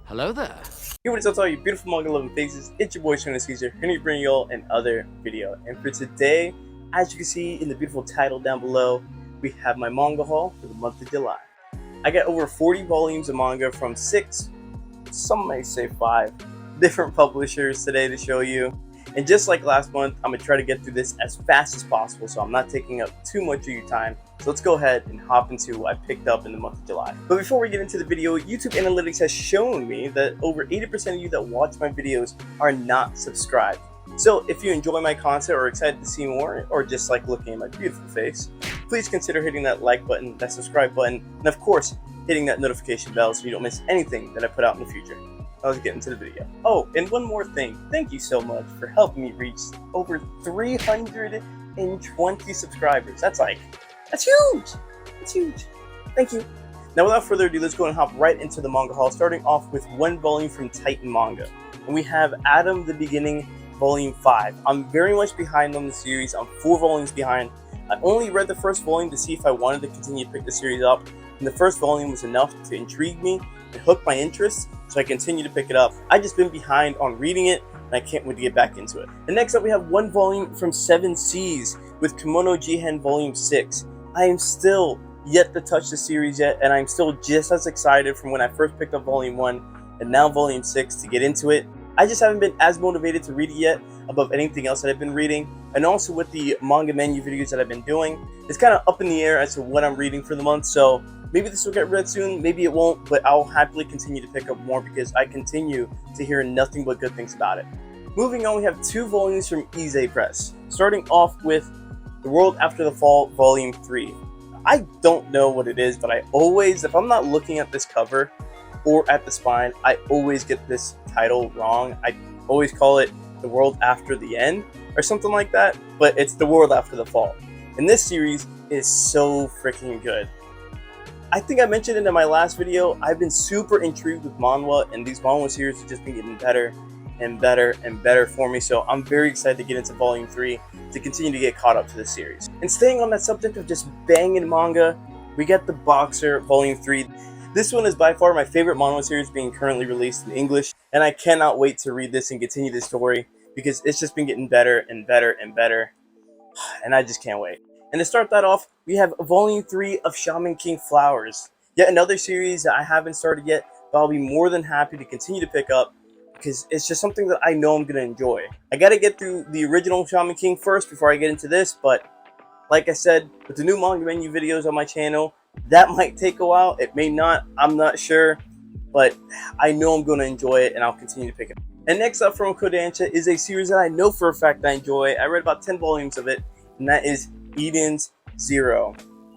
Hello there. Hey, what is up, all you beautiful manga loving faces? It's your boy Shona Caesar, here to bring y'all another video. And for today, as you can see in the beautiful title down below, we have my manga haul for the month of July. I got over 40 volumes of manga from 6, some may say 5, different publishers today to show you. And just like last month, I'm going to try to get through this as fast as possible so I'm not taking up too much of your time. So let's go ahead and hop into what I picked up in the month of July. But before we get into the video, YouTube Analytics has shown me that over 80% of you that watch my videos are not subscribed. So if you enjoy my content or are excited to see more, or just like looking at my beautiful face, please consider hitting that like button, that subscribe button, and of course, hitting that notification bell so you don't miss anything that I put out in the future. Now let's get into the video. Oh, and one more thing. Thank you so much for helping me reach over 320 subscribers. That's huge! That's huge. Thank you. Now without further ado, let's go and hop right into the manga haul, starting off with one volume from Titan Manga. And we have Adam the Beginning, Volume 5. I'm very much behind on the series. I'm 4 volumes behind. I only read the first volume to see if I wanted to continue to pick the series up, and the first volume was enough to intrigue me and hook my interest, so I continue to pick it up. I just been behind on reading it, and I can't wait to get back into it. And next up, we have one volume from 7 Seas with Kimono Jihen Volume 6. I am still yet to touch the series yet, and I'm still just as excited from when I first picked up Volume 1 and now Volume 6 to get into it. I just haven't been as motivated to read it yet above anything else that I've been reading, and also with the manga menu videos that I've been doing, it's kind of up in the air as to what I'm reading for the month, so maybe this will get read soon, maybe it won't, but I'll happily continue to pick up more because I continue to hear nothing but good things about it. Moving on, we have 2 volumes from Ize Press, starting off with The World After the Fall, Volume 3. I don't know what it is, but I always, if I'm not looking at this cover or at the spine, I always get this title wrong. I always call it The World After the End or something like that, but it's The World After the Fall. And this series is so freaking good. I think I mentioned it in my last video, I've been super intrigued with manhwa, and these manhwa series have just been getting better and better and better for me, so I'm very excited to get into Volume 3 to continue to get caught up to this series. And staying on that subject of just banging manga, we get The Boxer Volume 3. This one is by far my favorite manhwa series being currently released in English, and I cannot wait to read this and continue the story because it's just been getting better and better and better, and I just can't wait. And to start that off, we have Volume 3 of Shaman King Flowers. Yet another series that I haven't started yet, but I'll be more than happy to continue to pick up because it's just something that I know I'm going to enjoy. I got to get through the original Shaman King first before I get into this, but like I said, with the new manga menu videos on my channel, that might take a while. It may not, I'm not sure, but I know I'm going to enjoy it and I'll continue to pick it up. And next up from Kodansha is a series that I know for a fact I enjoy. I read about 10 volumes of it, and that is Eden's Zero.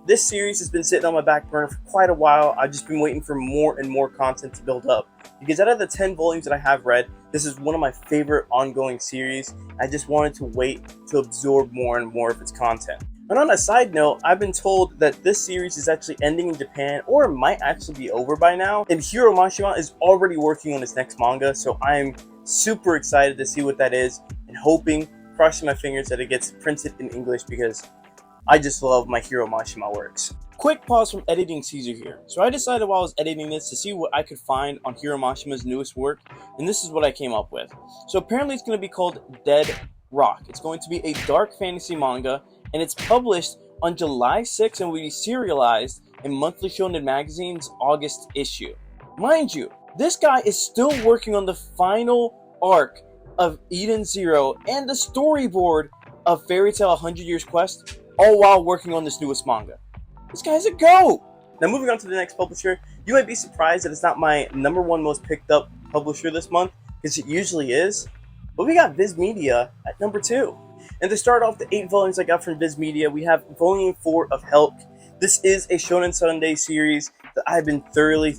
This series has been sitting on my back burner for quite a while. I've just been waiting for more and more content to build up, because out of the 10 volumes that I have read, this is one of my favorite ongoing series. I just wanted to wait to absorb more and more of its content. And on a side note, I've been told that this series is actually ending in Japan, or might actually be over by now, and Hiro Mashima is already working on his next manga, so I'm super excited to see what that is, and hoping, crossing my fingers, that it gets printed in English because I just love my Hiro Mashima works. Quick pause from editing Caesar here. So I decided while I was editing this to see what I could find on Hiro Mashima's newest work, and this is what I came up with. So apparently it's going to be called Dead Rock. It's going to be a dark fantasy manga, and it's published on July 6th and will be serialized in Monthly Shonen Magazine's August issue. Mind you, this guy is still working on the final arc of Eden Zero and the storyboard of Fairy Tail 100 Years Quest, all while working on this newest manga. This guy's a GOAT! Now moving on to the next publisher, you might be surprised that it's not my #1 most picked up publisher this month, because it usually is, but we got Viz Media at number 2. And to start off the 8 volumes I got from Viz Media, we have Volume 4 of Help. This is a Shonen Sunday series that I've been thoroughly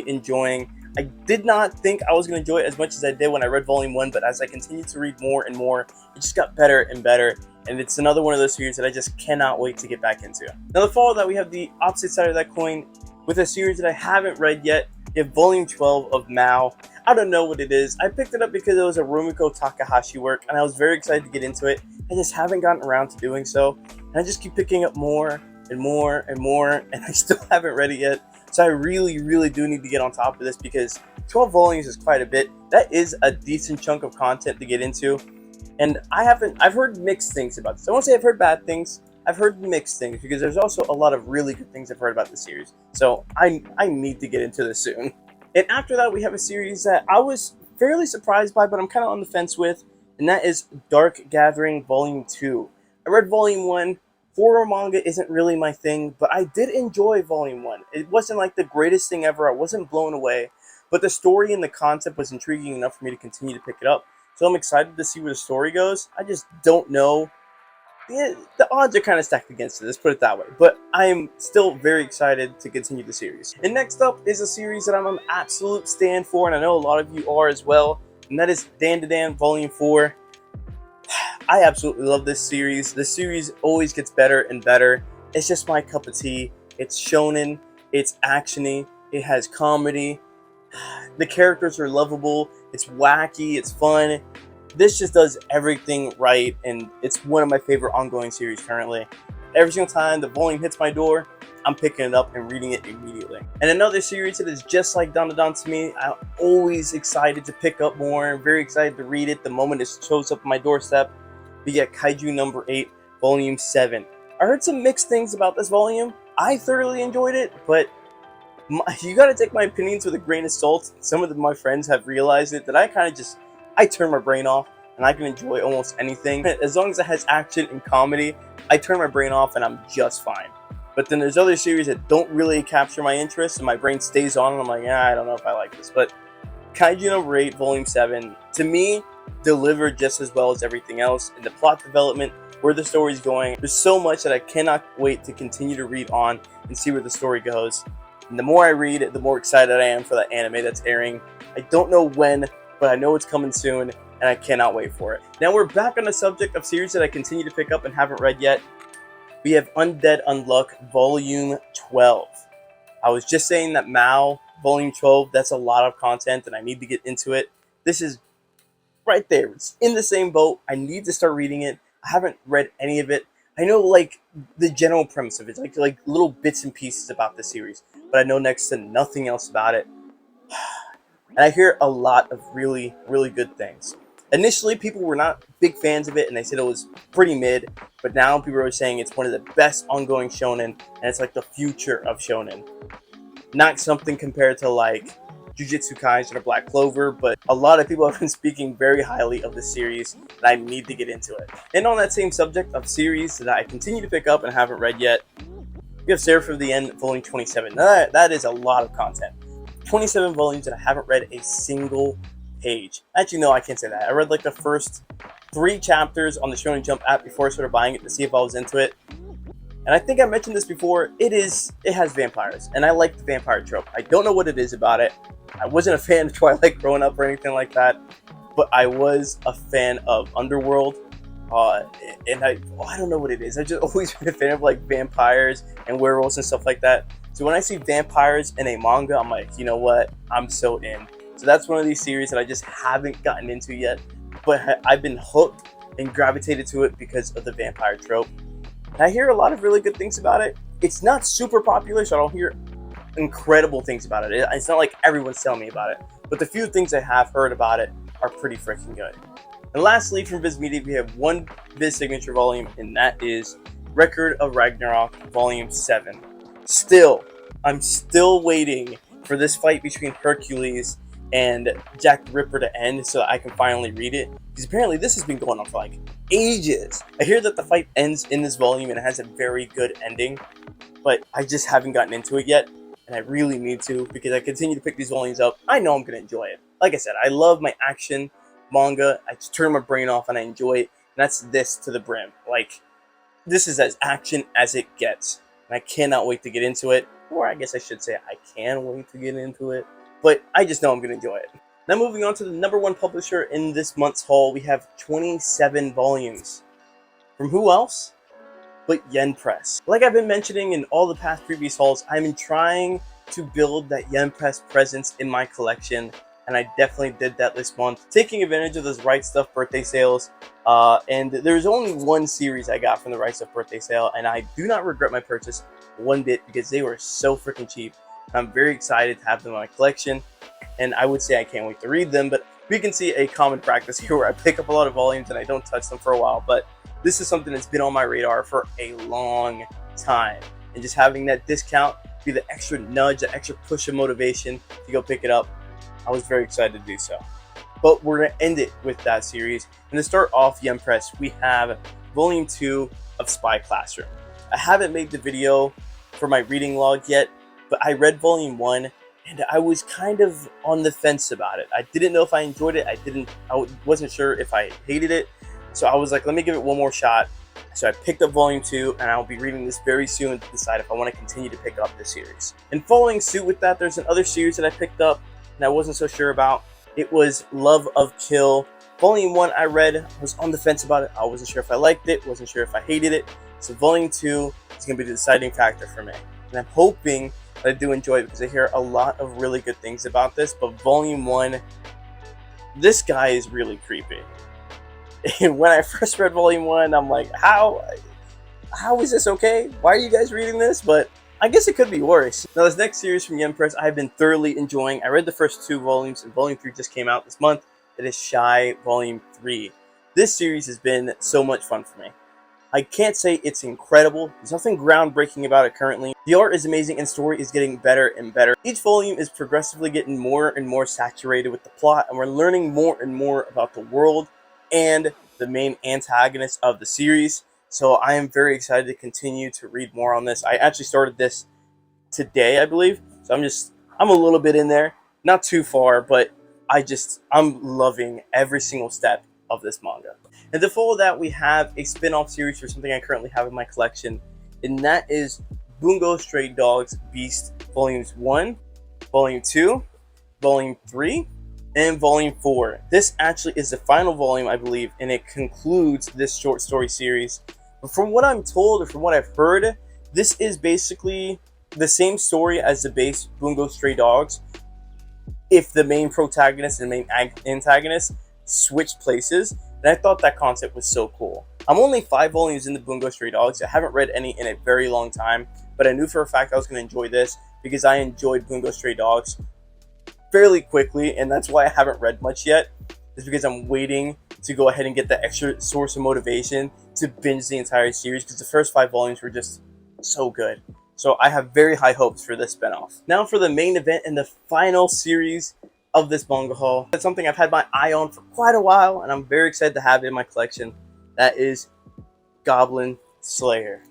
enjoying. I did not think I was going to enjoy it as much as I did when I read Volume 1, but as I continued to read more and more, it just got better and better, and it's another one of those series that I just cannot wait to get back into. Now, the fall of that, we have the opposite side of that coin with a series that I haven't read yet. You have Volume 12 of Mao. I don't know what it is. I picked it up because it was a Rumiko Takahashi work, and I was very excited to get into it. I just haven't gotten around to doing so, and I just keep picking up more and more and more, and I still haven't read it yet. So I really do need to get on top of this because 12 volumes is quite a bit. That is a decent chunk of content to get into. And I've heard mixed things about this. I won't say I've heard bad things. I've heard mixed things because there's also a lot of really good things I've heard about the series. So I need to get into this soon. And after that, we have a series that I was fairly surprised by, but I'm kind of on the fence with, and that is Dark Gathering Volume 2. I read Volume 1. Horror manga isn't really my thing, but I did enjoy Volume 1. It wasn't like the greatest thing ever. I wasn't blown away, but the story and the concept was intriguing enough for me to continue to pick it up. So I'm excited to see where the story goes. I just don't know. The odds are kind of stacked against it, let's put it that way. But I'm still very excited to continue the series. And next up is a series that I'm an absolute stan for, and I know a lot of you are as well, and that is Dan to Dan Volume 4. I absolutely love this series. This series always gets better and better. It's just my cup of tea. It's shonen, it's actiony, it has comedy. The characters are lovable, it's wacky, it's fun. This just does everything right, and it's one of my favorite ongoing series currently. Every single time the volume hits my door, I'm picking it up and reading it immediately. And another series that is just like Dan to me, I'm always excited to pick up more, very excited to read it the moment it shows up on my doorstep. We get Kaiju number 8, Volume 7. I heard some mixed things about this volume. I thoroughly enjoyed it, but you gotta take my opinions with a grain of salt. Some of my friends have realized it, that I turn my brain off and I can enjoy almost anything. As long as it has action and comedy, I turn my brain off and I'm just fine. But then there's other series that don't really capture my interest and my brain stays on and I'm like, I don't know if I like this. But Kaiju number 8, Volume 7, to me, delivered just as well as everything else. In the plot development, where the story's going, there's so much that I cannot wait to continue to read on and see where the story goes. And the more I read, the more excited I am for that anime that's airing. I don't know when, but I know it's coming soon, and I cannot wait for it. Now we're back on the subject of series that I continue to pick up and haven't read yet. We have Undead Unluck Volume 12. I was just saying that Mao Volume 12, that's a lot of content, and I need to get into it. This is right there. It's in the same boat. I need to start reading it. I haven't read any of it. I know like the general premise of it, like little bits and pieces about the series, but I know next to nothing else about it. And I hear a lot of really, really good things. Initially, people were not big fans of it, and they said it was pretty mid, but now people are saying it's one of the best ongoing shonen, and it's like the future of shonen. Not something compared to like Jujutsu Kaisen or Black Clover, but a lot of people have been speaking very highly of the series, and I need to get into it. And on that same subject of series that I continue to pick up and haven't read yet, we have Seraph of the End, Volume 27. Now that is a lot of content. 27 volumes and I haven't read a single page. Actually, no, I can't say that. I read like the first 3 chapters on the Shonen Jump app before I started buying it to see if I was into it. And I think I mentioned this before, it has vampires, and I like the vampire trope. I don't know what it is about it. I wasn't a fan of Twilight growing up or anything like that, but I was a fan of Underworld. And I don't know what it is. I've just always been a fan of like vampires and werewolves and stuff like that. So when I see vampires in a manga, I'm like, you know what? I'm so in. So that's one of these series that I just haven't gotten into yet, but I've been hooked and gravitated to it because of the vampire trope. And I hear a lot of really good things about it. It's not super popular, so I don't hear incredible things about it. It's not like everyone's telling me about it, but the few things I have heard about it are pretty freaking good. And lastly, from Viz Media, we have one Viz signature volume, and that is Record of Ragnarok Volume 7. I'm still waiting for this fight between Hercules and Jack the Ripper to end so that I can finally read it. Because apparently this has been going on for like ages. I hear that the fight ends in this volume and it has a very good ending, but I just haven't gotten into it yet, and I really need to because I continue to pick these volumes up. I know I'm going to enjoy it. Like I said, I love my action manga. I just turn my brain off and I enjoy it, and that's this to the brim. Like, this is as action as it gets, and I cannot wait to get into it. Or I guess I should say I can wait to get into it, but I just know I'm going to enjoy it. Now moving on to the number 1 publisher in this month's haul, we have 27 volumes. From who else but Ize Press. Like I've been mentioning in all the past previous hauls, I've been trying to build that Ize Press presence in my collection, and I definitely did that this month, taking advantage of those Right Stuff birthday sales. And there's only one series I got from the Right Stuff birthday sale, and I do not regret my purchase one bit because they were so freaking cheap. I'm very excited to have them in my collection. and I would say I can't wait to read them, but we can see a common practice here where I pick up a lot of volumes and I don't touch them for a while, but this is something that's been on my radar for a long time, and just having that discount be the extra nudge, the extra push of motivation to go pick it up, I was very excited to do so. But we're going to end it with that series, and to start off Ize Press, we have Volume 2 of Spy Classroom. I haven't made the video for my reading log yet, but I read Volume 1, and I was kind of on the fence about it. I didn't know if I enjoyed it. I wasn't sure if I hated it. So I was like, let me give it one more shot. So I picked up Volume 2, and I'll be reading this very soon to decide if I want to continue to pick up this series. And following suit with that, there's another series that I picked up, and I wasn't so sure about. It was Love of Kill. Volume 1 I read, was on the fence about it. I wasn't sure if I liked it, wasn't sure if I hated it. So Volume 2 is going to be the deciding factor for me. And I'm hoping that I do enjoy it because I hear a lot of really good things about this. But Volume 1, this guy is really creepy. And when I first read Volume 1, I'm like, how is this okay? Why are you guys reading this? But I guess it could be worse. Now, this next series from Ize Press, I've been thoroughly enjoying. I read the first 2 volumes, and Volume 3 just came out this month. It is Shy Volume 3. This series has been so much fun for me. I can't say it's incredible. There's nothing groundbreaking about it currently. The art is amazing and story is getting better and better. Each volume is progressively getting more and more saturated with the plot, and we're learning more and more about the world and the main antagonist of the series. So I am very excited to continue to read more on this. I actually started this today, I believe. So I'm a little bit in there. Not too far, but I'm loving every single step of this manga. And to follow that, we have a spin-off series for something I currently have in my collection, and that is Bungo Stray Dogs Beast Volumes 1, Volume 2, Volume 3, and Volume 4. This actually is the final volume, I believe, and it concludes this short story series. But from what I'm told, or from what I've heard, this is basically the same story as the base Bungo Stray Dogs, if the main protagonist and main antagonist switch places. And I thought that concept was so cool. I'm only 5 volumes into Bungo Stray Dogs. I haven't read any in a very long time, but I knew for a fact I was going to enjoy this because I enjoyed Bungo Stray Dogs fairly quickly, and that's why I haven't read much yet. Is because I'm waiting to go ahead and get the extra source of motivation to binge the entire series, because the first 5 volumes were just so good. So I have very high hopes for this spinoff. Now for the main event and the final series of this manga haul. That's something I've had my eye on for quite a while, and I'm very excited to have it in my collection. That is Goblin Slayer.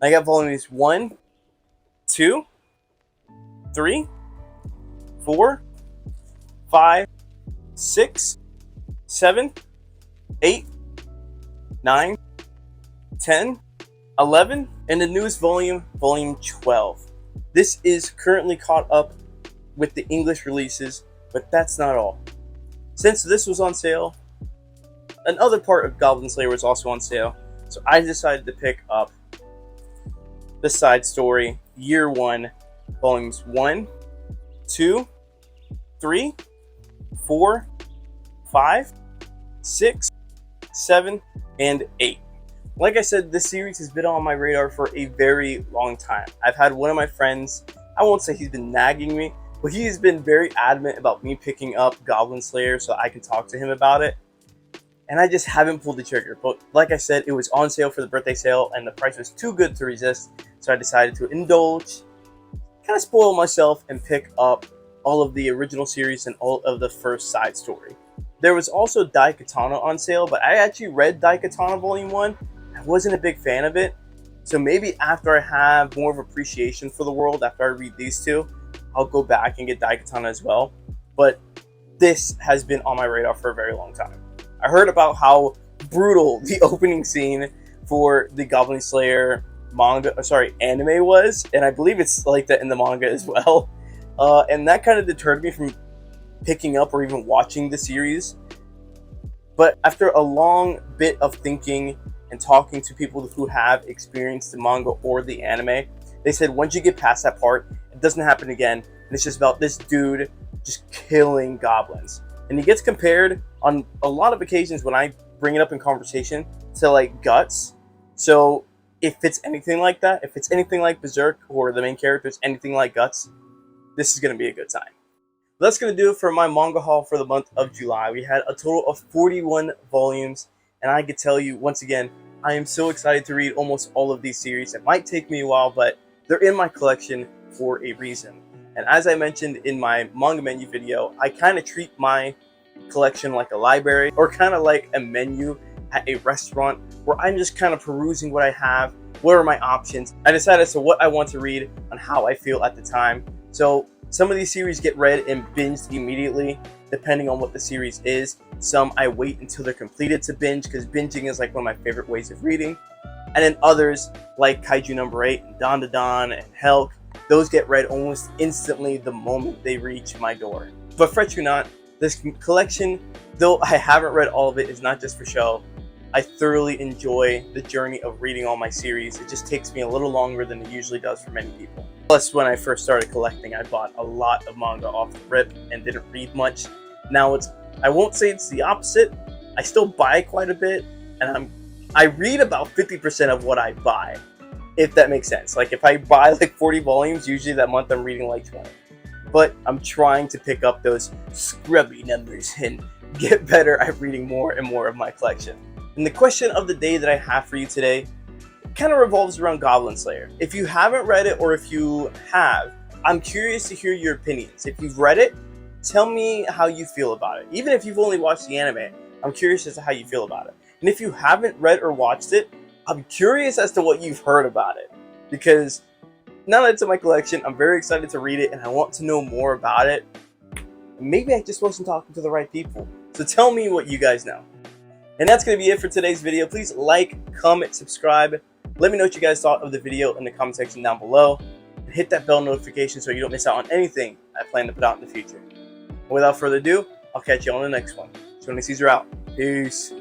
I got volumes 1, 2, 3, 4, 5, 6, 7, 8, 9, 10, 11, and the newest volume, Volume 12. This is currently caught up with the English releases, but that's not all. Since this was on sale, another part of Goblin Slayer was also on sale, so I decided to pick up the side story, Year 1, Volumes 1, 2, 3, 4, 5, 6, 7, and 8. Like I said, this series has been on my radar for a very long time. I've had one of my friends, I won't say he's been nagging me, but he has been very adamant about me picking up Goblin Slayer so I can talk to him about it. And I just haven't pulled the trigger. But like I said, it was on sale for the birthday sale, and the price was too good to resist. So I decided to indulge, kind of spoil myself, and pick up all of the original series and all of the first side story. There was also Daikatana on sale, but I actually read Daikatana Volume 1. I wasn't a big fan of it. So maybe after I have more of appreciation for the world, after I read these 2, I'll go back and get Daikatana as well. But this has been on my radar for a very long time. I heard about how brutal the opening scene for the Goblin Slayer anime was, and I believe it's like that in the manga as well. And that kind of deterred me from picking up or even watching the series. But after a long bit of thinking and talking to people who have experienced the manga or the anime, they said once you get past that part, it doesn't happen again, and it's just about this dude just killing goblins. And he gets compared on a lot of occasions when I bring it up in conversation to like Guts. So if it's anything like that, if it's anything like Berserk or the main character is anything like Guts, this is going to be a good time. That's going to do it for my manga haul for the month of July. We had a total of 41 volumes, and I could tell you, once again, I am so excited to read almost all of these series. It might take me a while, but they're in my collection for a reason. And as I mentioned in my manga menu video, I kind of treat my collection like a library, or kind of like a menu at a restaurant, where I'm just kind of perusing what I have, what are my options. I decide as to what I want to read and how I feel at the time. So some of these series get read and binged immediately, depending on what the series is. Some I wait until they're completed to binge, because binging is like one of my favorite ways of reading. And then others, like Kaiju number 8, and Don and Helk, those get read almost instantly the moment they reach my door. But fret you not, this collection, though I haven't read all of it, is not just for show. I thoroughly enjoy the journey of reading all my series. It just takes me a little longer than it usually does for many people. Plus, when I first started collecting, I bought a lot of manga off the rip and didn't read much. Now I won't say it's the opposite. I still buy quite a bit, and I read about 50% of what I buy, if that makes sense. Like if I buy like 40 volumes, usually that month I'm reading like 20. But I'm trying to pick up those scrubby numbers and get better at reading more and more of my collection. And the question of the day that I have for you today kind of revolves around Goblin Slayer. If you haven't read it, or if you have, I'm curious to hear your opinions. If you've read it, tell me how you feel about it. Even if you've only watched the anime, I'm curious as to how you feel about it. And if you haven't read or watched it, I'm curious as to what you've heard about it. Because now that it's in my collection, I'm very excited to read it and I want to know more about it. Maybe I just wasn't talking to the right people. So tell me what you guys know. And that's going to be it for today's video. Please like, comment, subscribe. Let me know what you guys thought of the video in the comment section down below. And hit that bell notification so you don't miss out on anything I plan to put out in the future. And without further ado, I'll catch you on the next one. So when the Caesar out. Peace.